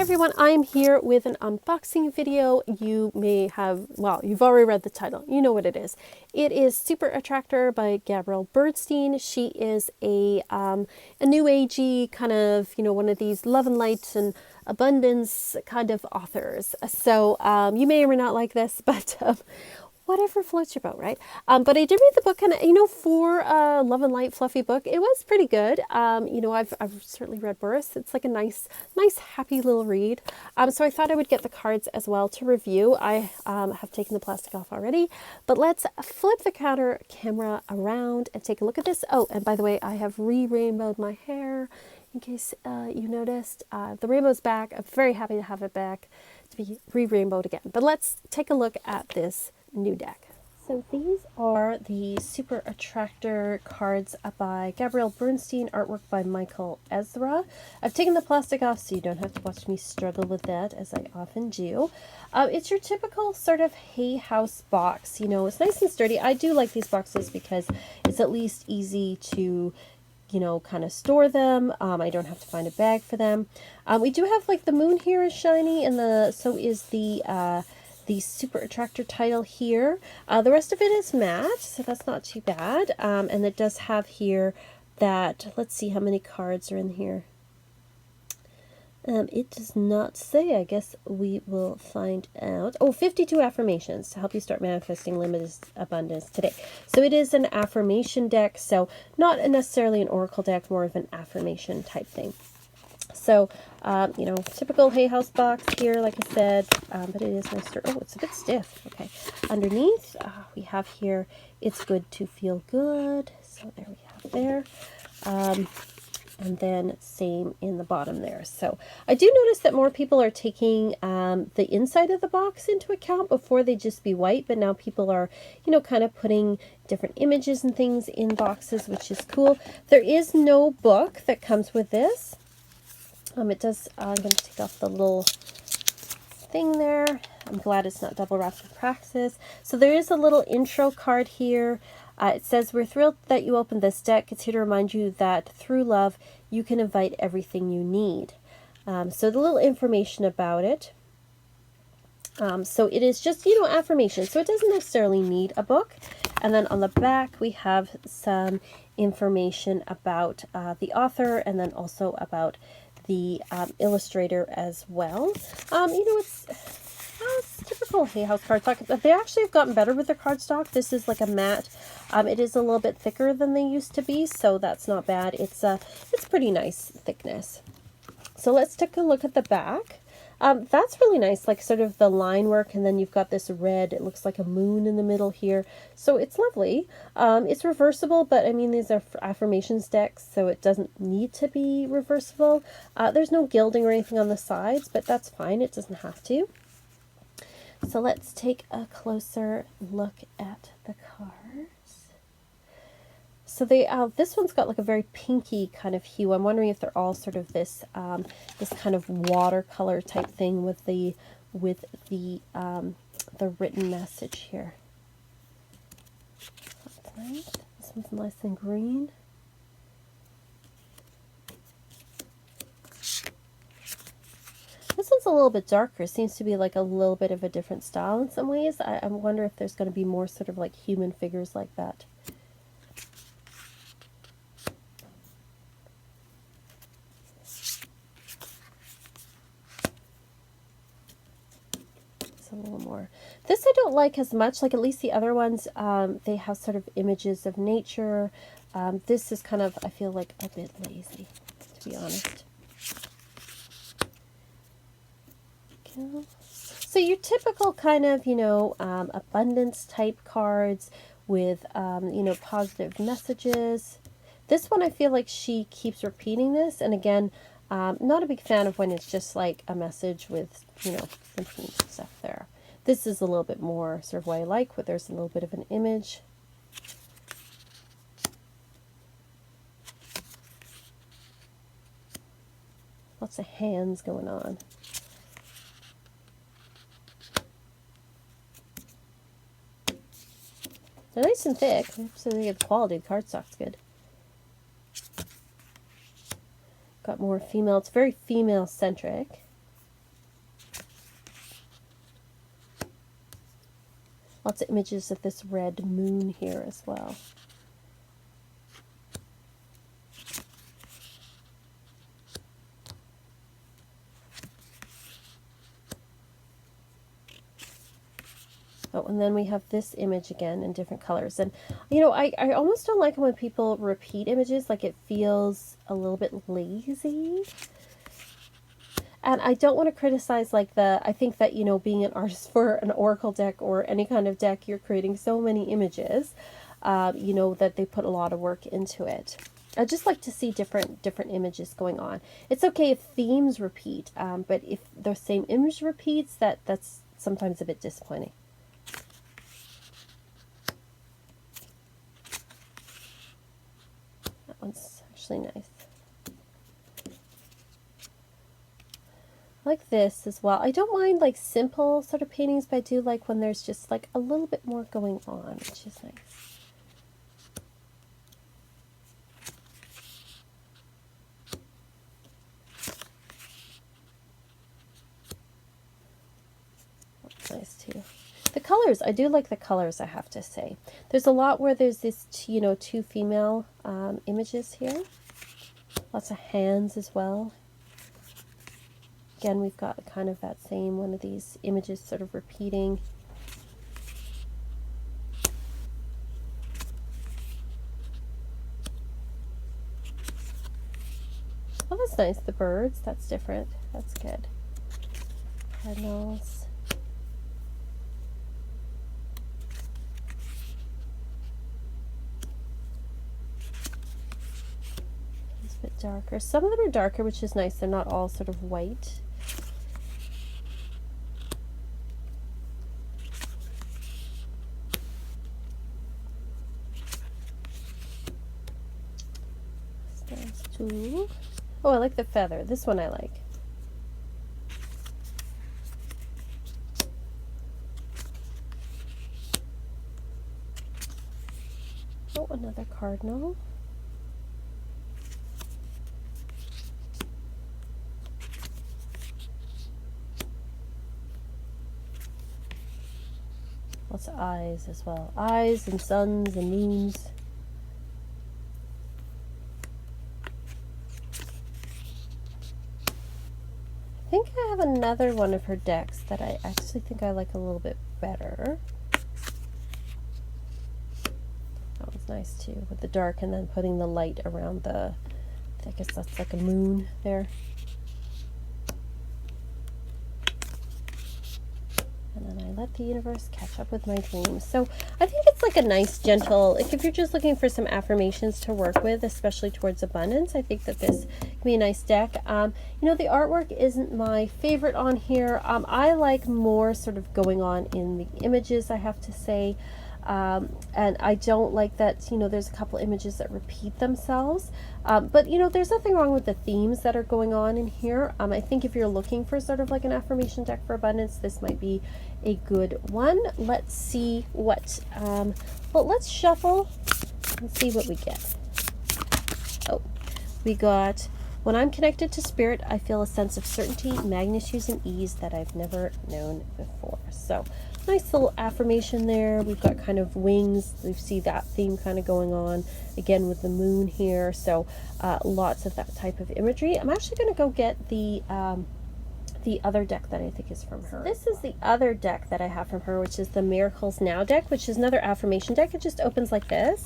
Everyone, I'm here with an unboxing video. You may have, well, you've already read the title. You know what it is. It is Super Attractor by Gabrielle Bernstein. She is a new agey kind of, one of these love and light and abundance kind of authors. So you may or may not like this, but whatever floats your boat, right? But I did read the book, and for a love and light fluffy book, it was pretty good. I've certainly read worse. It's like a nice happy little read. So I thought I would get the cards as well to review. I have taken the plastic off already, but let's flip the camera around and take a look at this. Oh, and by the way, I have re-rainbowed my hair in case you noticed. The rainbow's back. I'm very happy to have it back to be re-rainbowed again. But let's take a look at this new deck. So these are the Super Attractor cards by Gabrielle Bernstein, artwork by Michael Ezra. I've taken the plastic off so you don't have to watch me struggle with that, as I often do. It's your typical sort of Hay House box. It's nice and sturdy. I do like these boxes because it's at least easy to kind of store them. I don't have to find a bag for them. We do have like the moon here is shiny, and so is the Super Attractor title here. The rest of it is matte, so that's not too bad. And it does have here that, let's see how many cards are in here. It does not say. I guess we will find out. Oh, 52 affirmations to help you start manifesting limitless abundance today. So it is an affirmation deck, so not necessarily an oracle deck, more of an affirmation type thing. So, typical Hay House box here, like I said, but it is nice. Oh, it's a bit stiff. Okay. Underneath, we have here, it's good to feel good. So there we have there. And then same in the bottom there. So I do notice that more people are taking the inside of the box into account. Before they'd just be white, but now people are, kind of putting different images and things in boxes, which is cool. There is no book that comes with this. It does, I'm going to take off the little thing there. I'm glad it's not double wrapped in practice. So there is a little intro card here. It says, "We're thrilled that you opened this deck. It's here to remind you that through love, you can invite everything you need." So the little information about it. So it is just, affirmation. So it doesn't necessarily need a book. And then on the back, we have some information about the author, and then also about the illustrator as well. It's typical Hay House cardstock. But they actually have gotten better with their cardstock. This is like a matte. It is a little bit thicker than they used to be, so that's not bad. It's pretty nice thickness. So let's take a look at the back. That's really nice, like sort of the line work, and then you've got this red, it looks like a moon in the middle here. So it's lovely. It's reversible, but I mean, these are affirmations decks, so it doesn't need to be reversible. There's no gilding or anything on the sides, but that's fine. It doesn't have to. So let's take a closer look at the cards. So they, this one's got like a very pinky kind of hue. I'm wondering if they're all sort of this, this kind of watercolor type thing with the written message here. That's nice. This one's nice and green. This one's a little bit darker. It seems to be like a little bit of a different style in some ways. I wonder if there's going to be more sort of like human figures like that. A little more. This I don't like as much. Like at least the other ones, they have sort of images of nature. This is kind of, I feel like, a bit lazy, to be honest. Okay. So your typical kind of, abundance type cards with, positive messages. This one, I feel like she keeps repeating this, and again, not a big fan of when it's just like a message with, some stuff there. This is a little bit more sort of what I like, where there's a little bit of an image. Lots of hands going on. They're nice and thick, so they get the quality. The cardstock's good. Got more female. It's very female-centric. Lots of images of this red moon here as well. Oh, and then we have this image again in different colors. And, you know, I almost don't like when people repeat images, like it feels a little bit lazy. And I don't want to criticize like I think that, you know, being an artist for an oracle deck or any kind of deck, you're creating so many images, you know, that they put a lot of work into it. I just like to see different images going on. It's okay if themes repeat, but if the same image repeats, that's sometimes a bit disappointing. That one's actually nice. Like this as well. I don't mind like simple sort of paintings, but I do like when there's just like a little bit more going on, which is nice. That's nice too. The colors, I do like the colors, I have to say. There's a lot where there's this, you know, two female images here. Lots of hands as well. Again, we've got kind of that same one of these images sort of repeating. Oh, that's nice. The birds, that's different. That's good. Cardinals. It's a bit darker. Some of them are darker, which is nice. They're not all sort of white. Ooh. Oh, I like the feather. This one I like. Oh, another cardinal. Lots of eyes as well. Eyes and suns and moons. I think I have another one of her decks that I actually think I like a little bit better. That one's nice too, with the dark and then putting the light around the, I guess that's like a moon there. And then I let the universe catch up with my dreams. So I think it's like a nice, gentle, like if you're just looking for some affirmations to work with, especially towards abundance, I think that this can be a nice deck. You know, the artwork isn't my favorite on here. I like more sort of going on in the images, I have to say. And I don't like that, you know, there's a couple images that repeat themselves. But, you know, there's nothing wrong with the themes that are going on in here. I think if you're looking for sort of like an affirmation deck for abundance, this might be a good one. Let's see what, well, let's shuffle and see what we get. Oh, we got, when I'm connected to spirit, I feel a sense of certainty, magnitude, and ease that I've never known before. So, nice little affirmation there. We've got kind of wings. We see that theme kind of going on again with the moon here. So lots of that type of imagery. I'm actually going to go get the other deck that I think is from her. This is the other deck that I have from her, which is the Miracles Now deck, which is another affirmation deck. It just opens like this.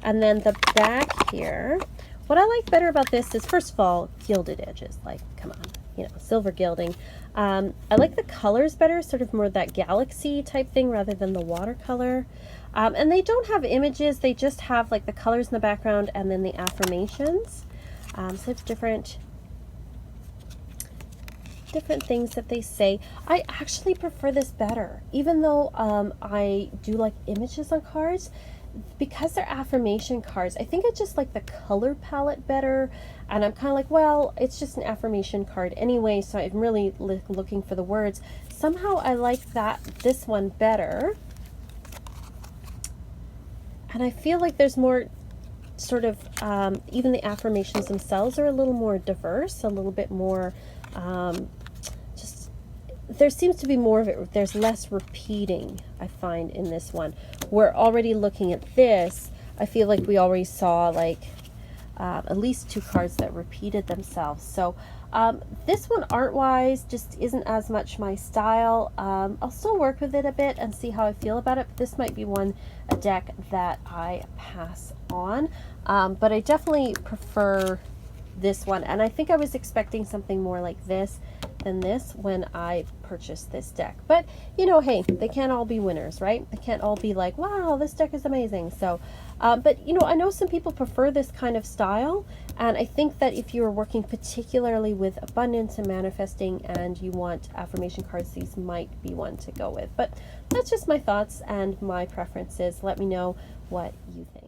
And then the back here, what I like better about this is, first of all, gilded edges. Like, come on, you know, silver gilding. I like the colors better, sort of more that galaxy type thing rather than the watercolor. And they don't have images, they just have like the colors in the background and then the affirmations. So it's different things that they say. I actually prefer this better, even though I do like images on cards. Because they're affirmation cards, I think I just like the color palette better, and I'm kind of like, well, it's just an affirmation card anyway, so I'm really looking for the words. Somehow I like this one better, and I feel like there's more sort of, even the affirmations themselves are a little more diverse, a little bit more, just there seems to be more of it. There's less repeating, I find, in this one. We're already looking at this. I feel like we already saw like at least 2 cards that repeated themselves. So this one art-wise just isn't as much my style. I'll still work with it a bit and see how I feel about it, but this might be a deck that I pass on. But I definitely prefer this one, and I think I was expecting something more like this than this when I purchased this deck. But you know, hey, they can't all be winners, right? They can't all be like, wow, this deck is amazing. So but you know, I know some people prefer this kind of style, and I think that if you're working particularly with abundance and manifesting and you want affirmation cards, these might be one to go with. But that's just my thoughts and my preferences. Let me know what you think.